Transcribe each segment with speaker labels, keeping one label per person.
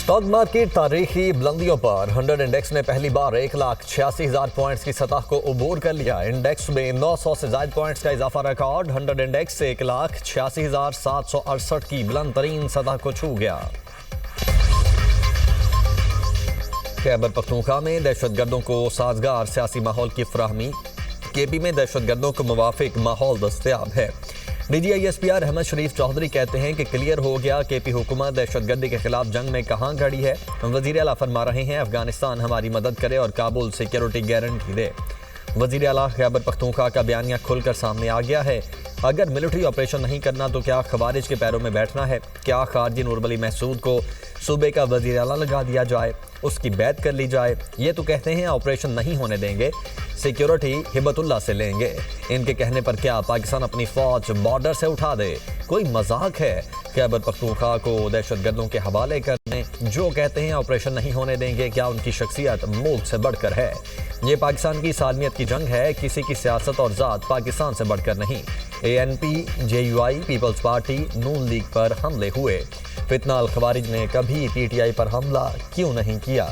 Speaker 1: Stock market तारीखी बुलंदियों पर 100 index ने पहली बार 1,86,000 पॉइंट्स की सतह को अबूर कर लिया। इंडेक्स में 900 से ज्यादा पॉइंट्स का इजाफा रिकॉर्ड 100 इंडेक्स 1,86,768 की बुलंद तरीन सतह को छू गया। खैबर पख्तूनख्वा में दहशतगर्दों को साजगार सियासी माहौल की फराहमी। केपी में दहशतगर्दों को मुवाफिक माहौल दस्तयाब है। DGISPR अहमद शरीफ चौधरी कहते हैं कि क्लियर हो गया केपी हुकूमत दहशतगर्दी के खिलाफ जंग में कहां खड़ी है। वजीर आला फरमा रहे हैं अफगानिस्तान हमारी मदद करे और काबुल सिक्योरिटी गारंटी दे। वजीर आला खैबर पख्तूनख्वा का बयानिया खुलकर सामने आ गया है। अगर मिलिट्री ऑपरेशन नहीं करना तो क्या खवारिज के पैरों में बैठना है? क्या खारजी नूरबली महसूद को सूबे का वजीर आला लगा दिया जाए, उसकी बैत कर ली जाए? ये तो कहते हैं ऑपरेशन नहीं होने देंगे, सिक्योरिटी हिबतुल्लाह से लेंगे। इनके कहने पर क्या पाकिस्तान अपनी फौज बॉर्डर से उठा दे? कोई मजाक है? खैबर पख्तूनख्वा को दहशतगर्दों के हवाले करने जो कहते हैं ऑपरेशन नहीं होने देंगे, क्या उनकी शख्सियत मुल्क से बढ़कर है? ये पाकिस्तान की सालमियत की जंग है, किसी की सियासत और ज़ात पाकिस्तान से बढ़कर नहीं। ANP, JUI, पीपल्स पार्टी, नून लीग पर हमले हुए। फितना अल खवारिज ने कभी PTI पर हमला क्यों नहीं किया?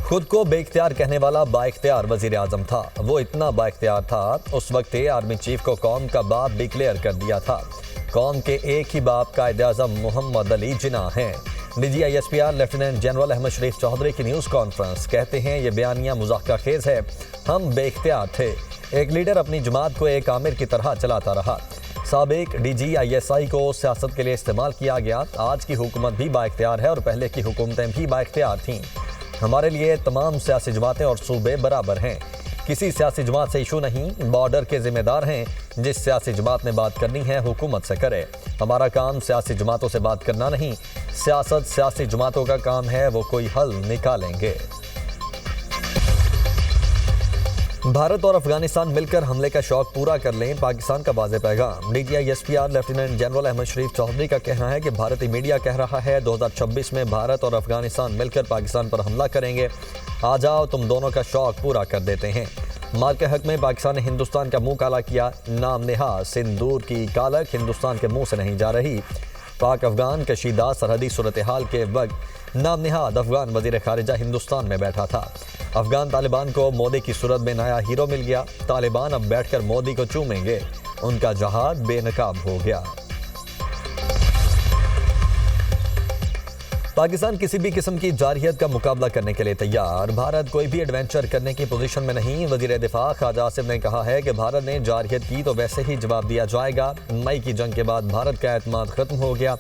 Speaker 1: खुद को बेइख्तियार कहने वाला बाइख्तियार वजीर आजम था। वो इतना बाइख्तियार था, उस वक्त आर्मी चीफ को कौम का बाप डिक्लेयर कर दिया था। कौम के एक ही बाप कायदे आजम मोहम्मद अली जिन्ना हैं। DGISPR लेफ्टिनेंट जनरल अहमद शरीफ चौधरी की न्यूज़ कॉन्फ्रेंस। कहते हैं ये बयानिया मुज़ाहका खेज है। हम बेइख्तियार थे। एक लीडर अपनी जमात को एक आमिर की तरह चलाता रहा। साबिक DGISI को सियासत के लिए इस्तेमाल किया गया। आज की हुकूमत भी बाइख्तियार है और पहले की हुकूमतें भी बाइख्तियार थीं। हमारे लिए तमाम सियासी जमातें और सूबे बराबर हैं। किसी सियासी जमात से इशू नहीं, बॉर्डर के जिम्मेदार हैं। जिस सियासी जमात ने बात करनी है हुकूमत से करे। हमारा काम सियासी जमातों से बात करना नहीं, सियासत सियासी जमातों का काम है, वो कोई हल निकालेंगे। भारत और अफगानिस्तान मिलकर हमले का शौक पूरा कर लें, पाकिस्तान का वाज़ेह पैगाम। DGISPR लेफ्टिनेंट जनरल अहमद शरीफ चौधरी का कहना है कि भारतीय मीडिया कह रहा है 2026 में भारत और अफगानिस्तान मिलकर पाकिस्तान पर हमला करेंगे। आ जाओ तुम दोनों का शौक पूरा कर देते हैं। माल के हक में पाकिस्तान ने हिंदुस्तान का मुंह काला किया। नाम नेहा सिंदूर की कालक हिंदुस्तान के मुंह से नहीं जा रही। पाक अफगान कशीदा सरहदी सूरत हाल के वक्त नाम नेहाद अफगान वजीर खारिजा हिंदुस्तान में बैठा था। अफगान तालिबान को मोदी की सूरत में नया हीरो मिल गया। तालिबान अब बैठकर मोदी को चूमेंगे। उनका जहाद बेनकाब हो गया। पाकिस्तान किसी भी किस्म की जारहियत का मुकाबला करने के लिए तैयार। भारत कोई भी एडवेंचर करने की पोजीशन में नहीं। वजीर दिफा ख्वाजा आसिफ ने कहा है कि भारत ने जारहियत की तो वैसे ही जवाब दिया जाएगा। मई की जंग के बाद भारत का एतमाद खत्म हो गया।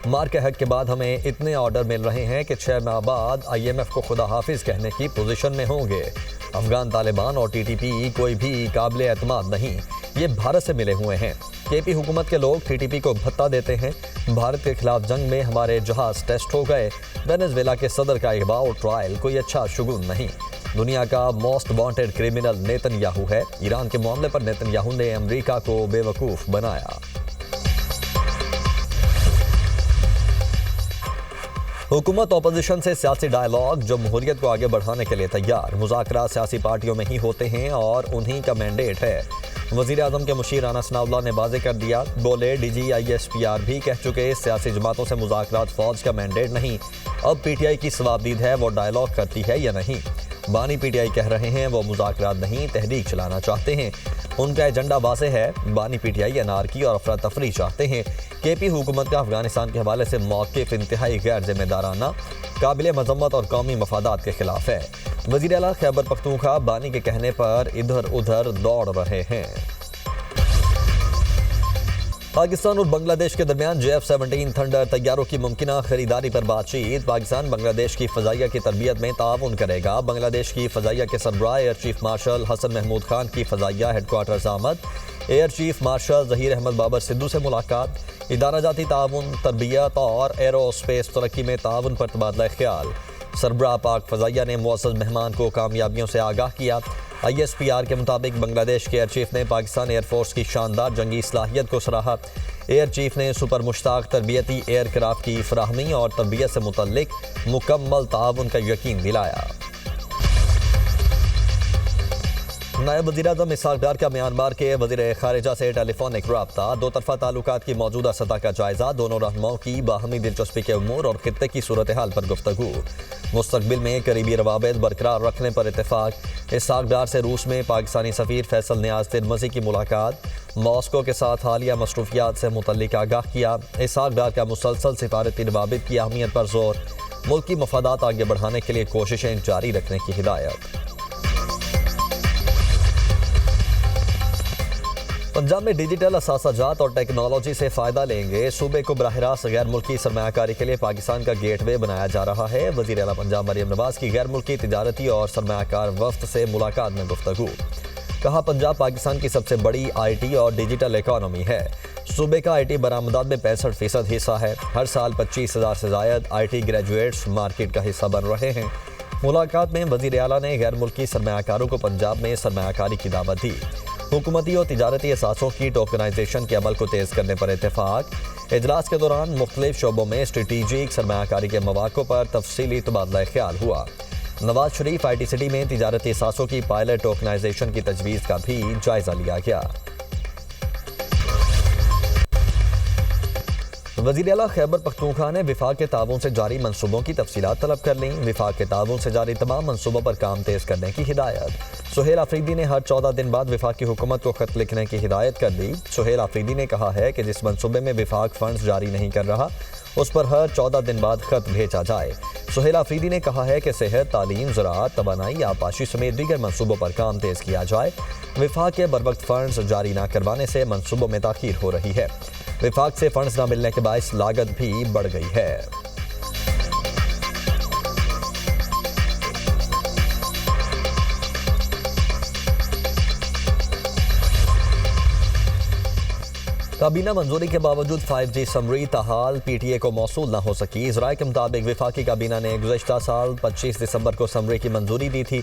Speaker 1: मार के हक के बाद हमें इतने ऑर्डर मिल रहे हैं कि 6 माह बाद IMF को खुदा हाफिज कहने की पोजीशन में होंगे। अफगान तालिबान और TTP कोई भी काबिल एतमाद नहीं, ये भारत से मिले हुए हैं। KP हुकूमत के लोग TTP को भत्ता देते हैं। भारत के खिलाफ जंग में हमारे जहाज टेस्ट हो गए। वेनेजुएला के सदर का अगवा और ट्रायल कोई अच्छा शुगुन नहीं। दुनिया का मोस्ट वांटेड क्रिमिनल नेतन्याहू है। ईरान के मामले पर नेतन्याहू ने अमेरिका को बेवकूफ़ बनाया। हुकूमत अपोजिशन से सियासी डायलॉग, जमहूरियत को आगे बढ़ाने के लिए तैयार। मुज़ाकरात सियासी पार्टियों में ही होते हैं और उन्हीं का मैंडेट है। वज़ीर आज़म के मुशीर राना सनाउल्लाह ने वाज़ेह कर दिया। बोले DGISPR भी कह चुके सियासी जमातों से मुज़ाकरात फ़ौज का मैंडेट नहीं। अब PTI की सवाबदीद है वो डायलॉग करती है या नहीं। बानी PTI कह रहे हैं वो मुज़ाकरात नहीं तहरीक चलाना चाहते हैं। उनका एजेंडा वाज़ेह है। बानी PTI अनारकी और अफरा तफरी चाहते हैं। KP हुकूमत का अफगानिस्तान के हवाले से मौक़िफ़ इंतहाई गैर जिम्मेदाराना, काबिल मज़म्मत और कौमी मफादात के खिलाफ है। वज़ीर आला खैबर पख्तूनख्वा बानी के कहने पर इधर उधर दौड़ रहे हैं। पाकिस्तान और बांग्लादेश के दरमियान JF-17 थंडर तैयारों की मुमकिना खरीदारी पर बातचीत। पाकिस्तान बांग्लादेश की फ़ज़ाइया की तरबियत में ताउन करेगा। बांग्लादेश की फ़ज़ाइया के सरबराह air chief marshal Hasan Mahmood Khan की फ़ज़ाइया हेडक्वार्टर्स आमद। Air chief marshal Zaheer Ahmed Babar Sidhu से मुलाकात। इदारा जाती ताउन, तरबियत और एरोस्पेस तरक्की में ताउन पर तबादला ख्याल। सरबराह पाक फ़ज़ाइया ने मुअज़्ज़ज़ मेहमान को कामयाबियों से आगाह किया। ISPR के मुताबिक बांग्लादेश के एयर चीफ ने पाकिस्तान एयरफोर्स की शानदार जंगी सलाहियत को सराहा। एयर चीफ ने सुपर मुश्ताक तरबियती एयरक्राफ्ट की फराहमी और तरबियत से मुतल्लिक मुकम्मल ताउन का यकीन दिलाया। نائب وزیر اعظم اسحاق ڈار کا میانمار کے وزیر خارجہ سے ٹیلی فونک رابطہ، دو طرفہ تعلقات کی موجودہ سطح کا جائزہ، دونوں رہنماؤں کی باہمی دلچسپی کے امور اور خطے کی صورتحال پر گفتگو، مستقبل میں قریبی روابط برقرار رکھنے پر اتفاق۔ اسحاق ڈار سے روس میں پاکستانی سفیر فیصل نیاز ترمذی کی ملاقات، ماسکو کے ساتھ حالیہ مصروفیات سے متعلق آگاہ کیا۔ اسحاق ڈار کا مسلسل سفارتی روابط کی اہمیت پر زور، ملکی مفادات آگے بڑھانے کے لیے کوششیں جاری رکھنے کی ہدایت۔ پنجاب میں ڈیجیٹل اثاثہ جات اور ٹیکنالوجی سے فائدہ لیں گے صوبے کو براہ راست غیر ملکی سرمایہ کاری کے لیے پاکستان کا گیٹ وے بنایا جا رہا ہے۔ وزیر اعلیٰ پنجاب مریم نواز کی غیر ملکی تجارتی اور سرمایہ کار وفد سے ملاقات میں گفتگو، کہا پنجاب پاکستان کی سب سے بڑی آئی ٹی اور ڈیجیٹل اکانومی ہے، صوبے کا آئی ٹی برآمدات میں 65% حصہ ہے، ہر سال 25,000 سے زائد آئی ٹی گریجویٹس مارکیٹ کا حصہ بن رہے ہیں۔ ملاقات میں وزیر اعلیٰ نے غیر ملکی سرمایہ کاروں کو پنجاب میں سرمایہ کاری کی دعوت دی، حکومتی اور تجارتی اثاثوں کی ٹوکنائزیشن کے عمل کو تیز کرنے پر اتفاق۔ اجلاس کے دوران مختلف شعبوں میں اسٹریٹجک سرمایہ کاری کے مواقع پر تفصیلی تبادلہ خیال ہوا۔ Nawaz Sharif I T city میں تجارتی اثاثوں کی پائلٹ ٹوکنائزیشن کی تجویز کا بھی جائزہ لیا گیا۔ وزیر اعلیٰ خیبر پختونخوا نے وفاق کے تعاون سے جاری منصوبوں کی تفصیلات طلب کر لیں، وفاق کے تعاون سے جاری تمام منصوبوں پر کام تیز کرنے کی ہدایت۔ سہیل آفریدی نے ہر 14 دن بعد وفاق کی حکومت کو خط لکھنے کی ہدایت کر دی۔ سہیل آفریدی نے کہا ہے کہ جس منصوبے میں وفاق فنڈز جاری نہیں کر رہا اس پر ہر 14 دن بعد خط بھیجا جائے۔ سہیل آفریدی نے کہا ہے کہ صحت، تعلیم، زراعت، توانائی، آبپاشی سمیت دیگر منصوبوں پر کام تیز کیا جائے۔ وفاق کے بروقت فنڈز جاری نہ کروانے سے منصوبوں میں تاخیر ہو رہی ہے، وفاق سے فنڈز نہ ملنے کے باعث لاگت بھی بڑھ گئی ہے۔ کابینہ منظوری کے باوجود 5G summary تاحال P T A کو موصول نہ ہو سکی۔ ذرائع کے مطابق وفاقی کابینہ نے گزشتہ سال 25 دسمبر کو سمری کی منظوری دی تھی۔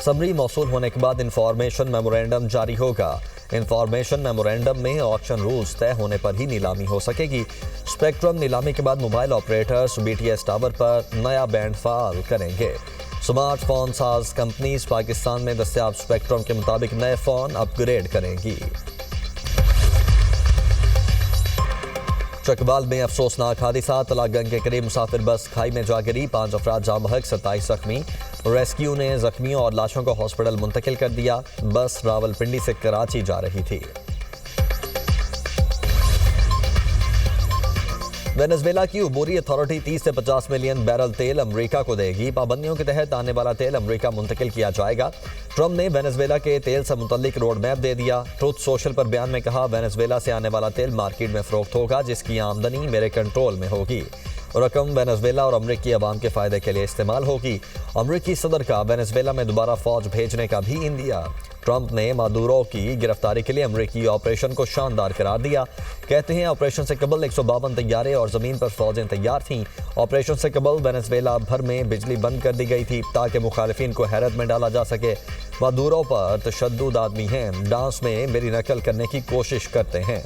Speaker 1: سمری موصول ہونے کے بعد انفارمیشن میمورنڈم جاری ہوگا۔ انفارمیشن میمورنڈم میں آکشن رولز طے ہونے پر ہی نیلامی ہو سکے گی۔ اسپیکٹرم نیلامی کے بعد mobile operators B T S tower پر نیا بینڈ فعال کریں گے۔ سمارٹ فون ساز کمپنیز پاکستان میں دستیاب اسپیکٹرم کے مطابق نئے فون اپ گریڈ کریں گی۔ چکوال میں افسوسناک حادثہ، تلاک گنج کے قریب مسافر بس کھائی میں جا گری، 5 افراد جاں بحق، 27 زخمی۔ ریسکیو نے زخمیوں اور لاشوں کو ہاسپٹل منتقل کر دیا۔ بس راولپنڈی سے کراچی جا رہی تھی۔ وینزویلا کی عبوری اتھارٹی 30 سے 50 ملین بیرل تیل امریکہ کو دے گی۔ پابندیوں کے تحت آنے والا تیل امریکہ منتقل کیا جائے گا۔ ٹرمپ نے وینزویلا کے تیل سے متعلق روڈ میپ دے دیا۔ ٹروتھ سوشل پر بیان میں کہا، وینزویلا سے آنے والا تیل مارکیٹ میں فروخت ہوگا جس کی آمدنی میرے کنٹرول میں ہوگی۔ رقم وینزویلا اور امریکی عوام کے فائدے کے لیے استعمال ہوگی۔ امریکی صدر کا وینزویلا میں دوبارہ فوج بھیجنے کا بھی اندیا۔ ٹرمپ نے مادورو کی گرفتاری کے لیے امریکی آپریشن کو شاندار قرار دیا۔ کہتے ہیں آپریشن سے قبل 152 طیارے اور زمین پر فوجیں تیار تھیں۔ آپریشن سے قبل وینزویلا بھر میں بجلی بند کر دی گئی تھی تاکہ مخالفین کو حیرت میں ڈالا جا سکے۔ مادورو پر تشدد آدمی ہیں، ڈانس میں میری نقل کرنے کی کوشش کرتے ہیں۔